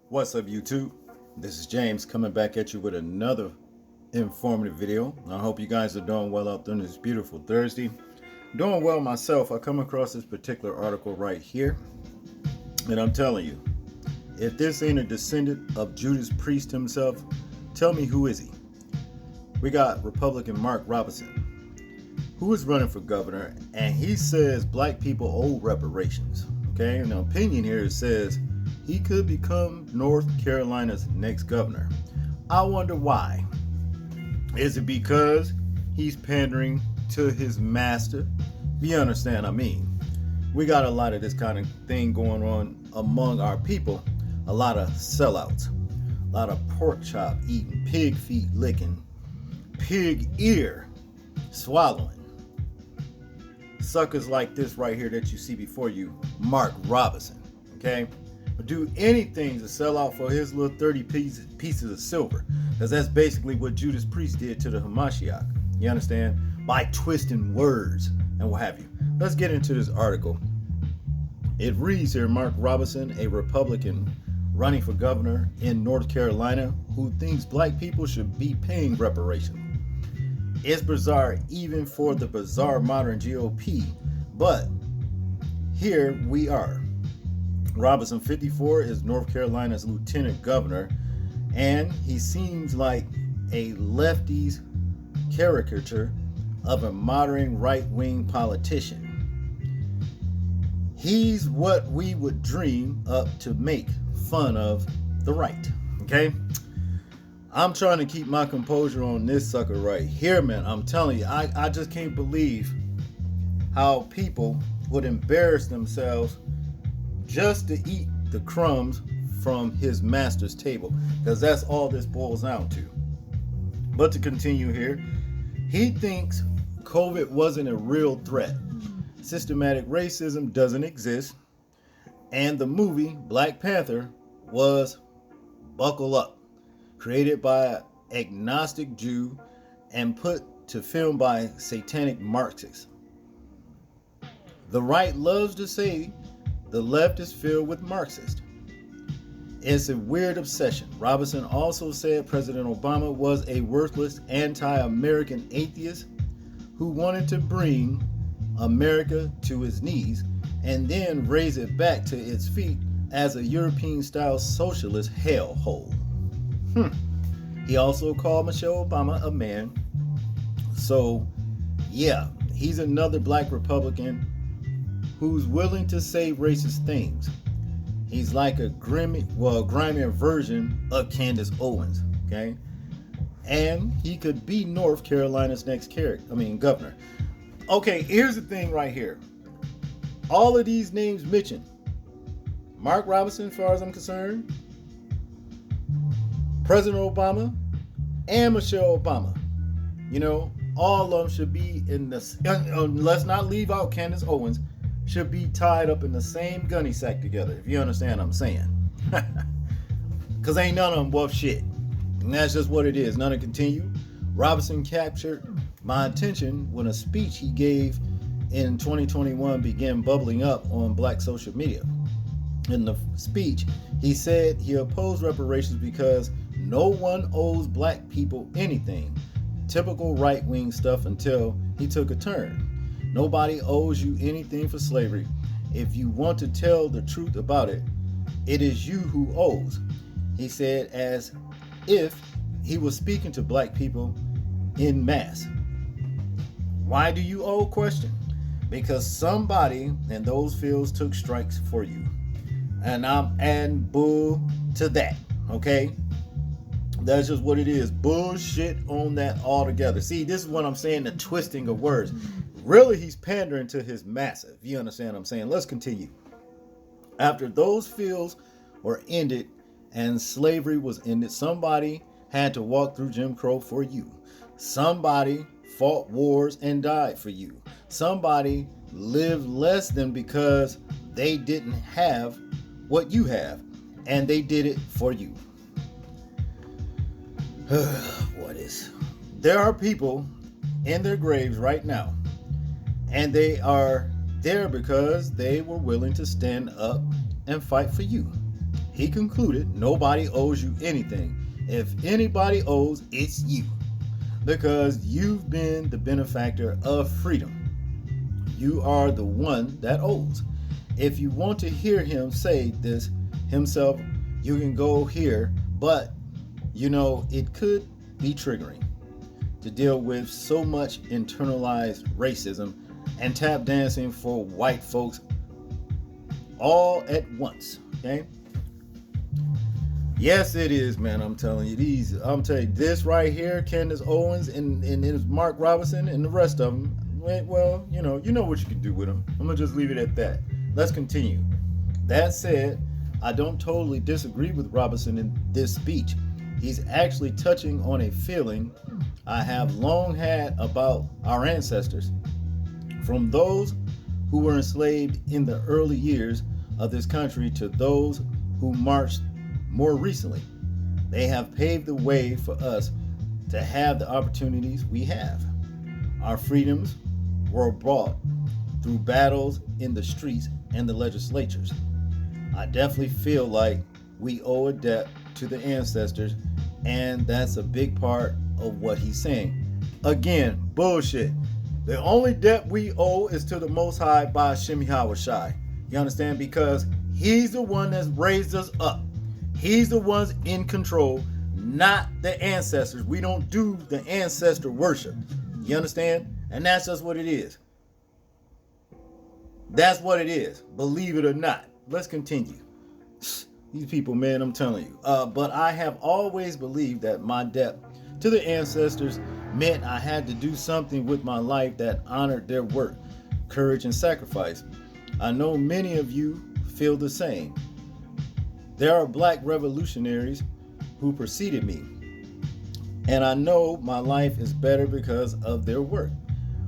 What's up, YouTube? This is James coming back at you with another informative video. I hope you guys are doing well out there on this beautiful Thursday. Doing well myself. I come across this particular article right here, and I'm telling you, if this ain't a descendant of Judas Priest himself, tell me who is he? We got Republican Mark Robinson, who is running for governor, and he says black people owe reparations. Okay, and the opinion here says he could become North Carolina's next governor. I wonder why. Is it because he's pandering to his master? You understand what I mean? We got a lot of this kind of thing going on among our people. A lot of sellouts. A lot of pork chop eating, pig feet licking, pig ear swallowing. Suckers like this right here that you see before you, Mark Robinson. Okay? Do anything to sell out for his little 30 pieces of silver, because that's basically what Judas Priest did to the Hamashiach. You understand? By twisting words and what have you. Let's get into this article. It reads here, Mark Robinson, a Republican running for governor in North Carolina, who thinks black people should be paying reparations. It's bizarre even for the bizarre modern GOP, but here we are. Robinson, 54, is North Carolina's lieutenant governor, and he seems like a lefty's caricature of a modern right-wing politician. He's what we would dream up to make fun of the right, okay? I'm trying to keep my composure on this sucker right here, man. I'm telling you, I just can't believe how people would embarrass themselves just to eat the crumbs from his master's table, because that's all this boils down to. But to continue here, he thinks COVID wasn't a real threat. Systematic racism doesn't exist, and the movie Black Panther was, buckle up, created by an agnostic Jew and put to film by satanic Marxists. The right loves to say the left is filled with Marxists. It's a weird obsession. Robinson also said President Obama was a worthless anti-American atheist who wanted to bring America to its knees and then raise it back to its feet as a European-style socialist hellhole. He also called Michelle Obama a man. So, yeah, he's another black Republican who's willing to say racist things. He's like a grimy version of Candace Owens, okay? And he could be North Carolina's next governor. Okay, here's the thing right here. All of these names mentioned, Mark Robinson, as far as I'm concerned, President Obama, and Michelle Obama, all of them should be in this. Let's not leave out Candace Owens. Should be tied up in the same gunny sack together, if you understand what I'm saying. Because ain't none of them worth shit. And that's just what it is. None to continue. Robinson captured my attention when a speech he gave in 2021 began bubbling up on black social media. In the speech, he said he opposed reparations because no one owes black people anything. Typical right-wing stuff until he took a turn. Nobody owes you anything for slavery. If you want to tell the truth about it, it is you who owes. He said as if he was speaking to black people in mass. Why do you owe? Question. Because somebody in those fields took strikes for you. And I'm adding bull to that, okay? That's just what it is. Bullshit on that altogether. See, this is what I'm saying, the twisting of words. Really, he's pandering to his massive. You understand what I'm saying? Let's continue. After those fields were ended and slavery was ended, somebody had to walk through Jim Crow for you. Somebody fought wars and died for you. Somebody lived less than because they didn't have what you have, and they did it for you. There are people in their graves right now, and they are there because they were willing to stand up and fight for you. He concluded, nobody owes you anything. If anybody owes, it's you. Because you've been the benefactor of freedom. You are the one that owes. If you want to hear him say this himself, you can go here, but it could be triggering to deal with so much internalized racism and tap dancing for white folks all at once. Okay? Yes, it is, man. I'm telling you, this right here, Candace Owens and Mark Robinson and the rest of them. Well, you know what you can do with them. I'm gonna just leave it at that. Let's continue. That said, I don't totally disagree with Robinson in this speech. He's actually touching on a feeling I have long had about our ancestors, from those who were enslaved in the early years of this country to those who marched more recently. They have paved the way for us to have the opportunities we have. Our freedoms were bought through battles in the streets and the legislatures. I definitely feel like we owe a debt to the ancestors, and that's a big part of what he's saying. Again, bullshit. The only debt we owe is to the Most High by Shemi Hawashai. You understand? Because he's the one that's raised us up. He's the ones in control, not the ancestors. We don't do the ancestor worship. You understand? And that's just what it is. That's what it is. Believe it or not. Let's continue. These people, man, I'm telling you. But I have always believed that my debt to the ancestors meant I had to do something with my life that honored their work, courage, and sacrifice. I know many of you feel the same. There are black revolutionaries who preceded me, and I know my life is better because of their work.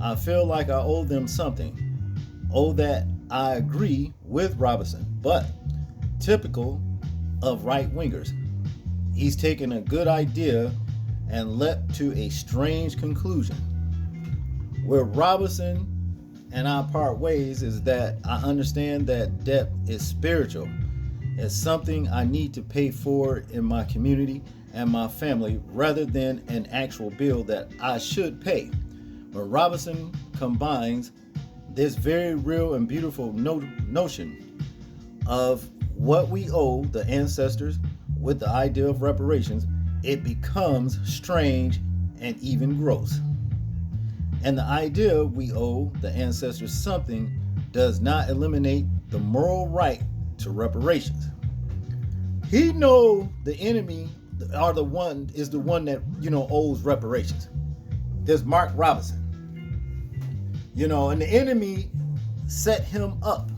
I feel like I owe them something. Oh, that I agree with Robinson, but typical of right-wingers. He's taken a good idea and leapt to a strange conclusion. Where Robinson and I part ways is that I understand that debt is spiritual. It's something I need to pay for in my community and my family rather than an actual bill that I should pay. But Robinson combines this very real and beautiful notion of what we owe the ancestors with the idea of reparations. It becomes strange and even gross. And the idea we owe the ancestors something does not eliminate the moral right to reparations. He know the enemy is the one that owes reparations. There's Mark Robinson. And the enemy set him up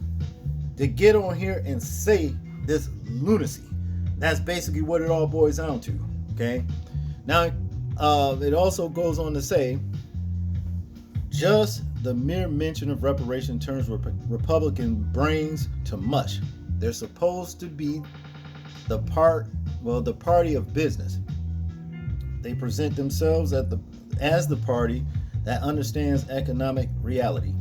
to get on here and say this lunacy. That's basically what it all boils down to. Okay. Now, it also goes on to say, just the mere mention of reparation turns Republican brains to mush. They're supposed to be the party of business. They present themselves as the party that understands economic reality.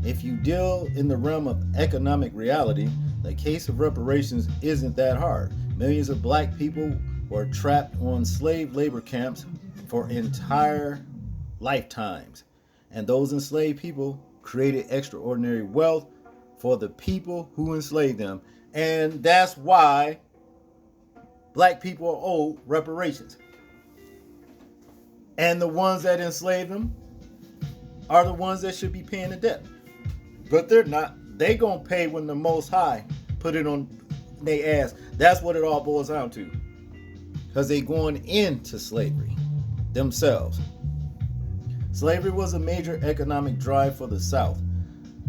If you deal in the realm of economic reality, the case of reparations isn't that hard. Millions of black people were trapped on slave labor camps for entire lifetimes. And those enslaved people created extraordinary wealth for the people who enslaved them. And that's why black people are owed reparations. And the ones that enslaved them are the ones that should be paying the debt. But they're not. They gonna pay when the Most High put it on their ass. That's what it all boils down to. Because they going into slavery themselves. Slavery was a major economic drive for the South.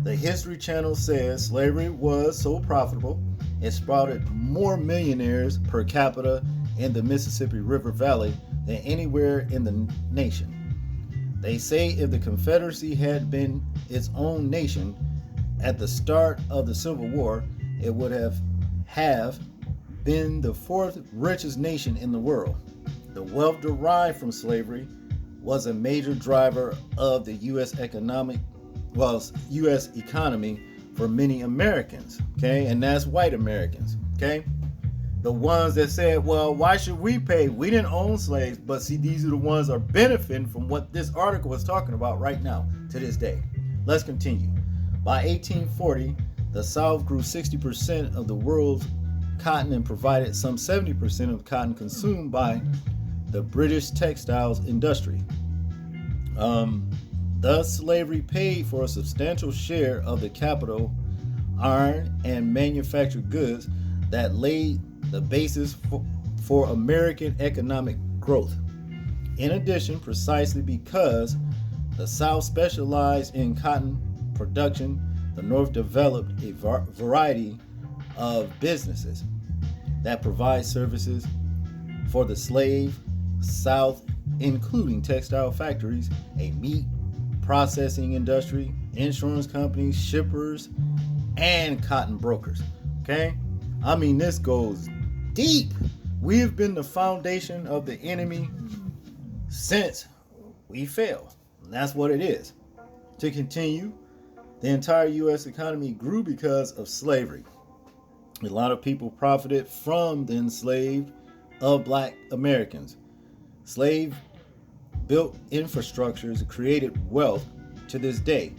The History Channel says slavery was so profitable, it sprouted more millionaires per capita in the Mississippi River Valley than anywhere in the nation. They say if the Confederacy had been its own nation at the start of the Civil War, it would have been the fourth richest nation in the world. The wealth derived from slavery was a major driver of the U.S. economy for many Americans, okay? And that's white Americans, okay? the ones that said, well, why should we pay? We didn't own slaves. But see, these are the ones that are benefiting from what this article is talking about right now to this day. Let's continue. By 1840, the South grew 60% of the world's cotton and provided some 70% of the cotton consumed by the British textiles industry. Thus, slavery paid for a substantial share of the capital, iron, and manufactured goods that laid the basis for American economic growth. In addition, precisely because the South specialized in cotton production, the North developed a variety of businesses that provide services for the slave South, including textile factories, a meat processing industry, insurance companies, shippers, and cotton brokers. Okay? I mean, this goes deep. We have been the foundation of the enemy since we fell. And that's what it is. To continue, the entire U.S. economy grew because of slavery. A lot of people profited from the enslaved of black Americans. Slave built infrastructures created wealth to this day.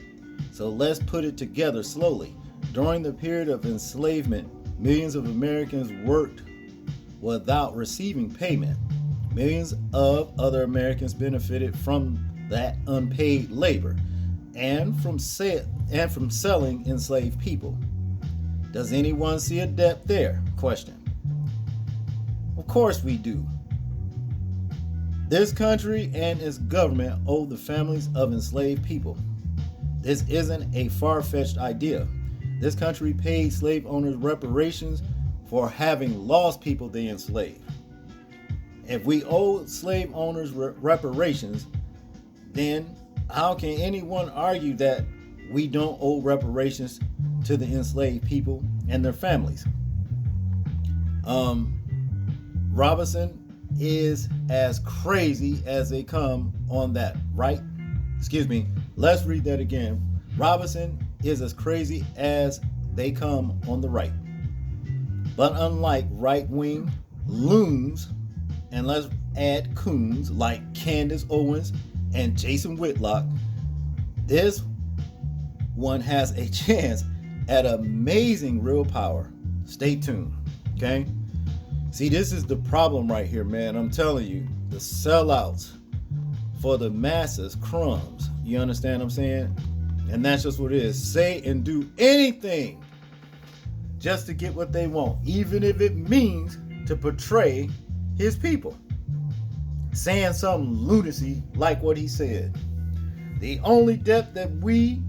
So let's put it together slowly. During the period of enslavement, millions of Americans worked without receiving payment. Millions of other Americans benefited from that unpaid labor and from selling enslaved people. Does anyone see a depth there? Question. Of course we do. This country and its government owe the families of enslaved people. This isn't a far-fetched idea. This country paid slave owners reparations for having lost people they enslaved. If we owe slave owners reparations, then how can anyone argue that we don't owe reparations to the enslaved people and their families? Robinson is as crazy as they come on that, right? Excuse me, let's read that again. Robinson is as crazy as they come on the right. But unlike right-wing loons, and let's add coons like Candace Owens and Jason Whitlock, this one has a chance at amazing real power. Stay tuned, okay? See, this is the problem right here, man. I'm telling you, the sellouts for the masses crumbs. You understand what I'm saying? And that's just what it is. Say and do anything just to get what they want, even if it means to portray his people. Saying some lunacy like what he said. The only debt that we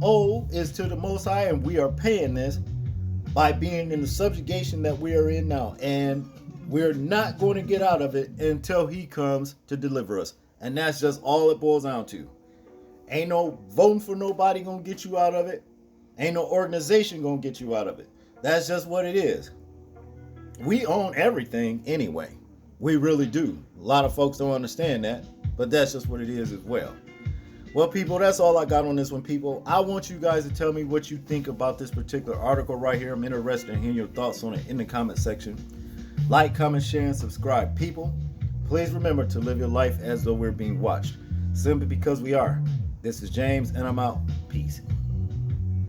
owe is to the Most High, and we are paying this by being in the subjugation that we are in now. And we're not going to get out of it until he comes to deliver us. And that's just all it boils down to. Ain't no voting for nobody going to get you out of it. Ain't no organization going to get you out of it. That's just what it is. We own everything anyway. We really do. A lot of folks don't understand that, but that's just what it is as well. Well, people, that's all I got on this one, people. I want you guys to tell me what you think about this particular article right here. I'm interested in hearing your thoughts on it in the comment section. Like, comment, share, and subscribe. People, please remember to live your life as though we're being watched. Simply because we are. This is James, and I'm out. Peace.